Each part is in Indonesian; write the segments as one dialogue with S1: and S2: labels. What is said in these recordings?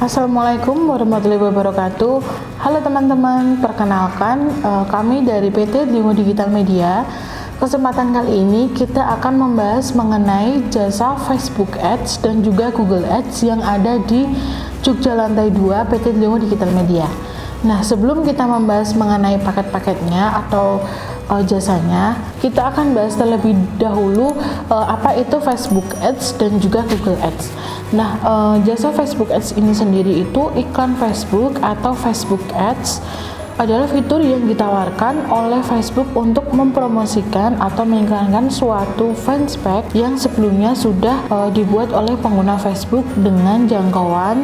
S1: Assalamualaikum warahmatullahi wabarakatuh. Halo teman-teman, perkenalkan kami dari PT Dimo Digital Media. Kesempatan kali ini kita akan membahas mengenai jasa Facebook Ads dan juga Google Ads yang ada di Jogja Lantai 2 PT Dimo Digital Media. Nah, sebelum kita membahas mengenai paket-paketnya atau jasanya, kita akan bahas terlebih dahulu apa itu Facebook Ads dan juga Google Ads. Nah, jasa Facebook Ads ini sendiri itu iklan Facebook atau Facebook Ads adalah fitur yang ditawarkan oleh Facebook untuk mempromosikan atau mengiklankan suatu fanspage yang sebelumnya sudah dibuat oleh pengguna Facebook dengan jangkauan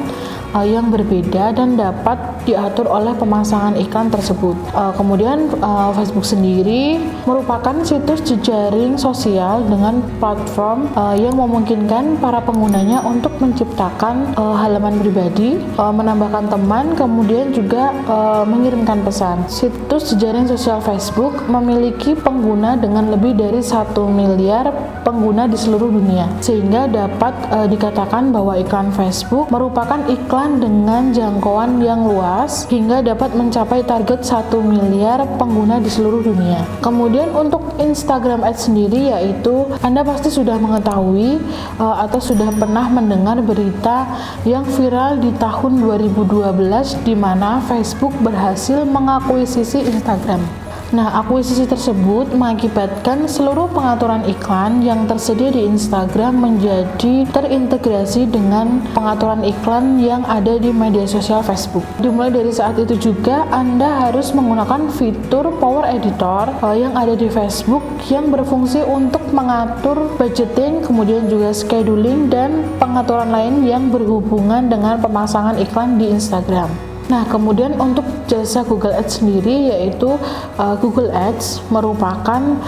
S1: yang berbeda dan dapat diatur oleh pemasangan iklan tersebut. Kemudian Facebook sendiri merupakan situs jejaring sosial dengan platform yang memungkinkan para penggunanya untuk menciptakan halaman pribadi, menambahkan teman, kemudian juga mengirimkan pesan. Situs jejaring sosial Facebook memiliki pengguna dengan lebih dari 1 miliar pengguna di seluruh dunia, sehingga dapat dikatakan bahwa iklan Facebook merupakan iklan dengan jangkauan yang luas hingga dapat mencapai target 1 miliar pengguna di seluruh dunia. Kemudian untuk Instagram Ads sendiri, yaitu Anda pasti sudah mengetahui atau sudah pernah mendengar berita yang viral di tahun 2012 di mana Facebook berhasil mengakuisisi Instagram. Nah, akuisisi tersebut mengakibatkan seluruh pengaturan iklan yang tersedia di Instagram menjadi terintegrasi dengan pengaturan iklan yang ada di media sosial Facebook. Dimulai dari saat itu juga Anda harus menggunakan fitur Power Editor yang ada di Facebook yang berfungsi untuk mengatur budgeting, kemudian juga scheduling dan pengaturan lain yang berhubungan dengan pemasangan iklan di Instagram. Nah, kemudian untuk jasa Google Ads sendiri, yaitu Google Ads merupakan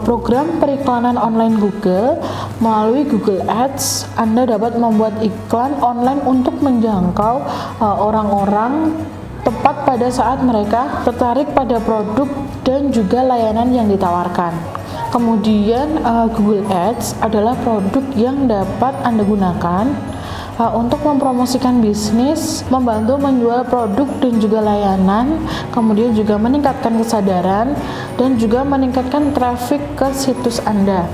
S1: program periklanan online Google. Melalui Google Ads, Anda dapat membuat iklan online untuk menjangkau orang-orang tepat pada saat mereka tertarik pada produk dan juga layanan yang ditawarkan. Kemudian Google Ads adalah produk yang dapat Anda gunakan untuk mempromosikan bisnis, membantu menjual produk dan juga layanan, kemudian juga meningkatkan kesadaran dan juga meningkatkan traffic ke situs Anda.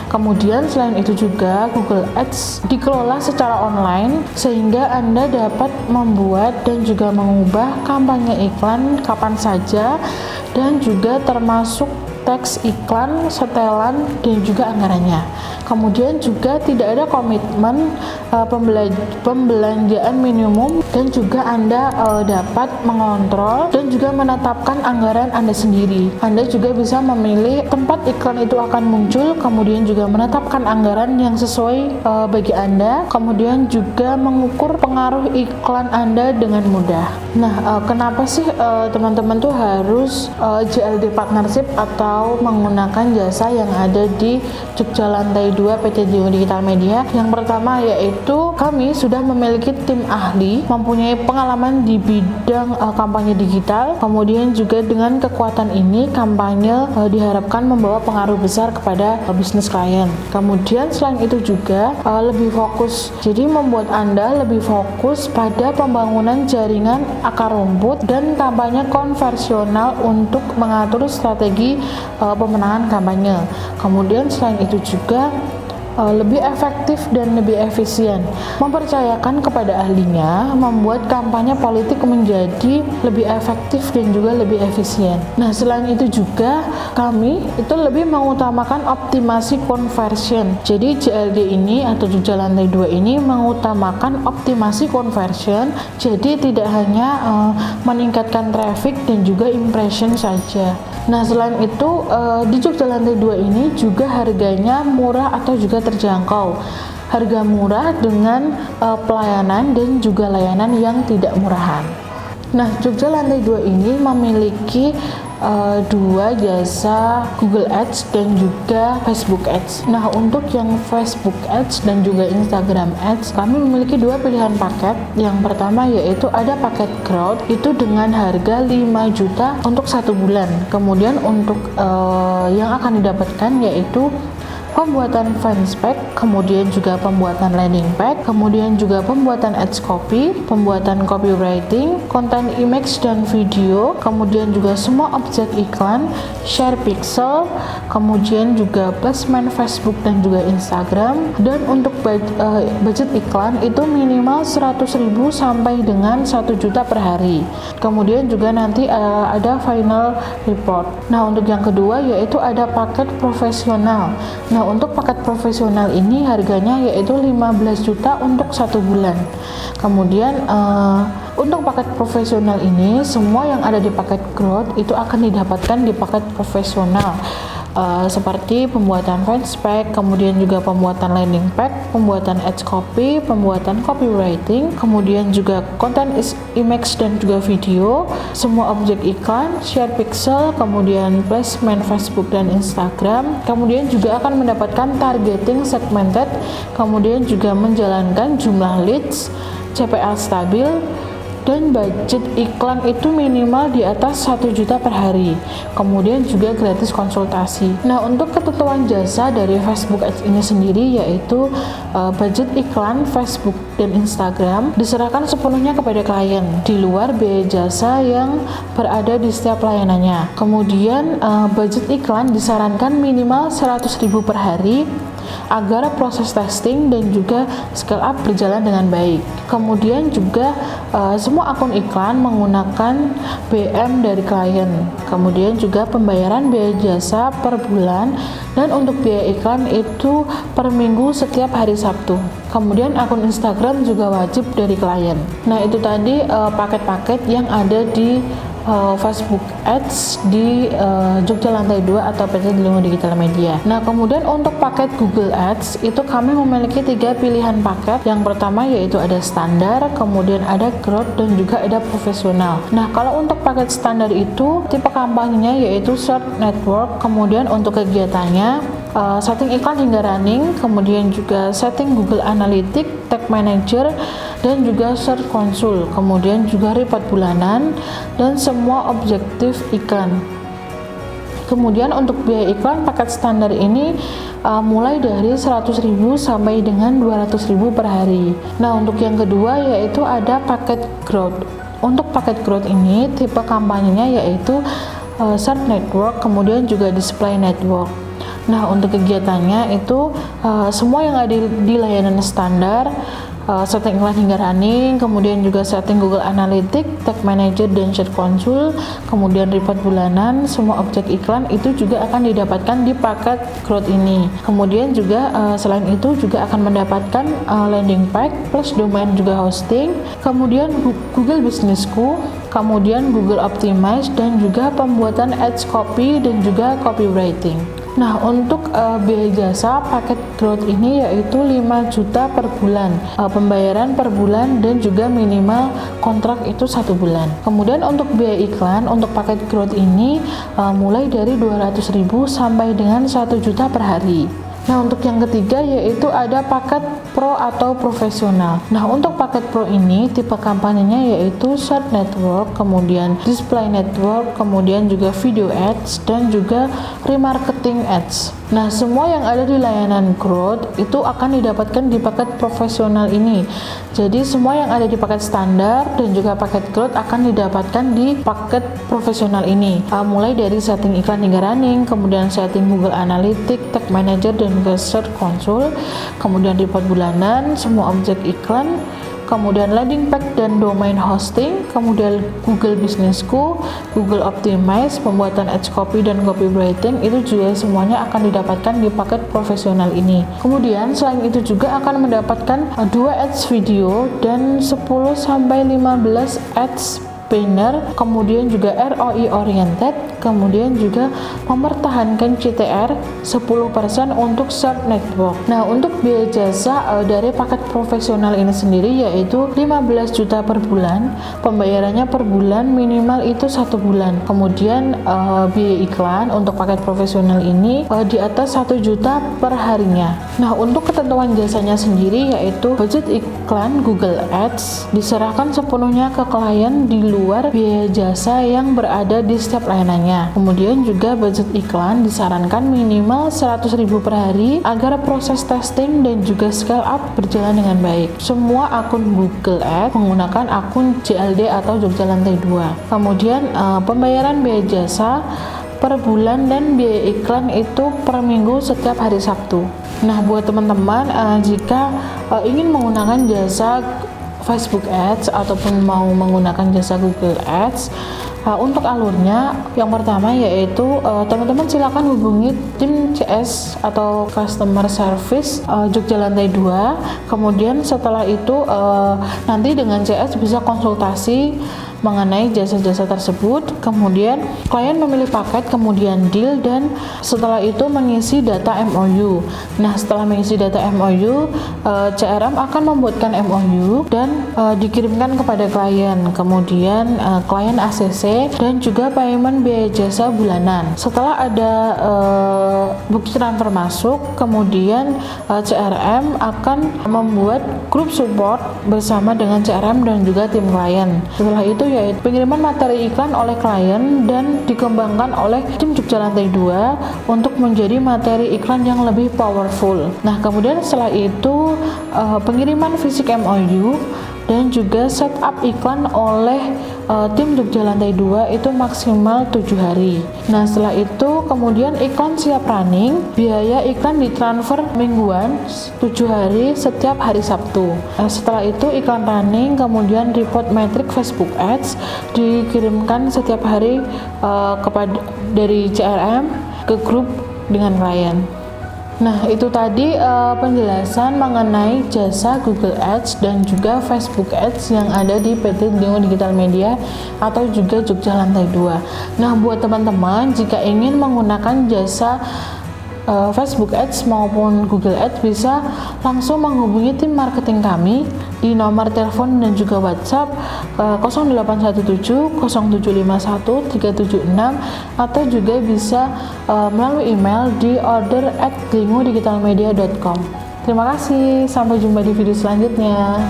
S1: Kemudian selain itu juga Google Ads dikelola secara online sehingga Anda dapat membuat dan juga mengubah kampanye iklan kapan saja dan juga termasuk teks iklan, setelan, dan juga anggarannya. Kemudian juga tidak ada komitmen pembelanjaan minimum dan juga Anda dapat mengontrol dan juga menetapkan anggaran Anda sendiri. Anda juga bisa memilih tempat iklan itu akan muncul, kemudian juga menetapkan anggaran yang sesuai bagi Anda, kemudian juga mengukur pengaruh iklan Anda dengan mudah. Nah, kenapa sih teman-teman tuh harus JLD Partnership atau menggunakan jasa yang ada di Jogja Lantai 2 PT Dimo Digital Media? Yang pertama yaitu kami sudah memiliki tim ahli, mempunyai pengalaman di bidang kampanye digital. Kemudian juga dengan kekuatan ini kampanye diharapkan membawa pengaruh besar kepada bisnis klien. Kemudian selain itu juga lebih fokus, jadi membuat Anda lebih fokus pada pembangunan jaringan akar rumput dan kampanye konversional untuk mengatur strategi pemenangan kampanye. Kemudian selain itu juga lebih efektif dan lebih efisien, mempercayakan kepada ahlinya, membuat kampanye politik menjadi lebih efektif dan juga lebih efisien. Nah, selain itu juga kami itu lebih mengutamakan optimasi conversion. Jadi JLD ini atau Jogja Lantai 2 ini mengutamakan optimasi conversion, jadi tidak hanya meningkatkan traffic dan juga impression saja. Nah, selain itu di Jogja Lantai 2 ini juga harganya murah atau juga terjangkau. Harga murah dengan pelayanan dan juga layanan yang tidak murahan. Nah, Jogja Lantai 2 ini memiliki dua jasa Google Ads dan juga Facebook Ads. Nah, untuk yang Facebook Ads dan juga Instagram Ads, kami memiliki dua pilihan paket. Yang pertama yaitu ada paket Growth, itu dengan harga 5 juta untuk 1 bulan. Kemudian untuk yang akan didapatkan yaitu pembuatan fanspage, kemudian juga pembuatan landing page, kemudian juga pembuatan ads copy, pembuatan copywriting, konten image dan video, kemudian juga semua objek iklan, share pixel, kemudian juga placement Facebook dan juga Instagram. Dan untuk budget iklan itu minimal 100.000 sampai dengan 1 juta per hari. Kemudian juga nanti ada final report. Nah, untuk yang kedua yaitu ada paket profesional. Nah, untuk paket profesional ini harganya yaitu 15 juta untuk 1 bulan. Kemudian untuk paket profesional ini semua yang ada di paket growth itu akan didapatkan di paket profesional. Seperti pembuatan fanspage, kemudian juga pembuatan landing page, pembuatan ads copy, pembuatan copywriting, kemudian juga konten image dan juga video, semua objek iklan, share pixel, kemudian placement Facebook dan Instagram, kemudian juga akan mendapatkan targeting segmented, kemudian juga menjalankan jumlah leads, CPA stabil, dan budget iklan itu minimal di atas 1 juta per hari. Kemudian juga gratis konsultasi. Nah, untuk ketentuan jasa dari Facebook Ads ini sendiri yaitu budget iklan Facebook dan Instagram diserahkan sepenuhnya kepada klien di luar biaya jasa yang berada di setiap layanannya. Kemudian budget iklan disarankan minimal 100.000 per hari agar proses testing dan juga scale up berjalan dengan baik. Kemudian juga semua akun iklan menggunakan BM dari klien. Kemudian juga pembayaran biaya jasa per bulan, dan untuk biaya iklan itu per minggu setiap hari Sabtu. Kemudian akun Instagram juga wajib dari klien. Nah, itu tadi paket-paket yang ada di Facebook Ads di Jogja Lantai 2 atau PT Delingo Digital Media. Nah, kemudian untuk paket Google Ads itu kami memiliki 3 pilihan paket. Yang pertama yaitu ada standar, kemudian ada growth dan juga ada profesional. Nah, kalau untuk paket standar itu tipe kampanyenya yaitu short network, kemudian untuk kegiatannya setting iklan hingga running, kemudian juga setting Google Analytics, Tag Manager, dan juga Search Console, kemudian juga report bulanan, dan semua objektif iklan. Kemudian untuk biaya iklan paket standar ini mulai dari 100.000 sampai dengan 200.000 per hari. Nah, untuk yang kedua yaitu ada paket growth. Untuk paket growth ini tipe kampanyenya yaitu Search Network, kemudian juga Display Network. Nah, untuk kegiatannya itu semua yang ada di layanan standar, setting iklan hingga running, kemudian juga setting Google Analytics, Tag Manager dan Search Console, kemudian report bulanan, semua objek iklan itu juga akan didapatkan di paket growth ini. Kemudian juga selain itu juga akan mendapatkan landing page plus domain juga hosting, kemudian Google Businessku, kemudian Google Optimize, dan juga pembuatan ads copy dan juga copywriting. Nah, untuk biaya jasa paket growth ini yaitu 5 juta per bulan, pembayaran per bulan, dan juga minimal kontrak itu 1 bulan. Kemudian untuk biaya iklan untuk paket growth ini mulai dari 200.000 sampai dengan 1 juta per hari. Nah, untuk yang ketiga yaitu ada paket pro atau profesional. Nah, untuk paket pro ini tipe kampanyenya yaitu Search Network, kemudian Display Network, kemudian juga Video Ads, dan juga Remarketing Ads. Nah, semua yang ada di layanan growth itu akan didapatkan di paket profesional ini. Jadi semua yang ada di paket standar dan juga paket growth akan didapatkan di paket profesional ini. Mulai dari setting iklan hingga running, kemudian setting Google Analytics, Tag Manager, dan juga Search Console, kemudian report bulanan, semua objek iklan, kemudian landing page dan domain hosting, kemudian Google Businessku, Google Optimize, pembuatan ads copy dan copywriting, itu juga semuanya akan didapatkan di paket profesional ini. Kemudian selain itu juga akan mendapatkan 2 ads video dan 10-15 ads banner, kemudian juga ROI oriented, kemudian juga mempertahankan CTR 10% untuk Search Network. Nah, untuk biaya jasa dari paket profesional ini sendiri yaitu 15 juta per bulan, pembayarannya per bulan minimal itu 1 bulan. Kemudian biaya iklan untuk paket profesional ini di atas 1 juta per harinya. Nah, untuk ketentuan jasanya sendiri yaitu budget iklan Google Ads diserahkan sepenuhnya ke klien di luar biaya jasa yang berada di setiap layanannya. ikannya. Kemudian juga budget iklan disarankan minimal 100.000 per hari agar proses testing dan juga scale up berjalan dengan baik. Semua akun Google Ads menggunakan akun JLD atau Jogja Lantai 2. Kemudian pembayaran biaya jasa per bulan dan biaya iklan itu per minggu setiap hari Sabtu. Nah, buat teman-teman jika ingin menggunakan jasa Facebook Ads ataupun mau menggunakan jasa Google Ads, untuk alurnya yang pertama yaitu teman-teman silakan hubungi tim CS atau Customer Service Jogja Lantai 2. Kemudian setelah itu nanti dengan CS bisa konsultasi mengenai jasa-jasa tersebut. Kemudian klien memilih paket, kemudian deal, dan setelah itu mengisi data MOU. Nah, setelah mengisi data MOU, CRM akan membuatkan MOU dan dikirimkan kepada klien. Kemudian klien ACC dan juga payment biaya jasa bulanan. Setelah ada bukti transfer masuk, kemudian CRM akan membuat grup support bersama dengan CRM dan juga tim klien. Setelah itu yaitu pengiriman materi iklan oleh klien dan dikembangkan oleh tim Jogja Lantai 2 untuk menjadi materi iklan yang lebih powerful. Nah, kemudian setelah itu pengiriman fisik MOU dan juga setup iklan oleh tim Jogja Lantai 2 itu maksimal 7 hari. Nah, setelah itu kemudian iklan siap running, biaya iklan ditransfer mingguan 7 hari setiap hari Sabtu. Setelah itu iklan running, kemudian report metrik Facebook Ads dikirimkan setiap hari kepada dari CRM ke grup dengan klien. Nah, itu tadi penjelasan mengenai jasa Google Ads dan juga Facebook Ads yang ada di PT Dlingo Digital Media atau juga Jogja Lantai 2. Nah, buat teman-teman jika ingin menggunakan jasa Facebook Ads maupun Google Ads bisa langsung menghubungi tim marketing kami di nomor telepon dan juga WhatsApp 0817 0751 376 atau juga bisa melalui email di order@dlingodigitalmedia.com. Terima kasih, sampai jumpa di video selanjutnya.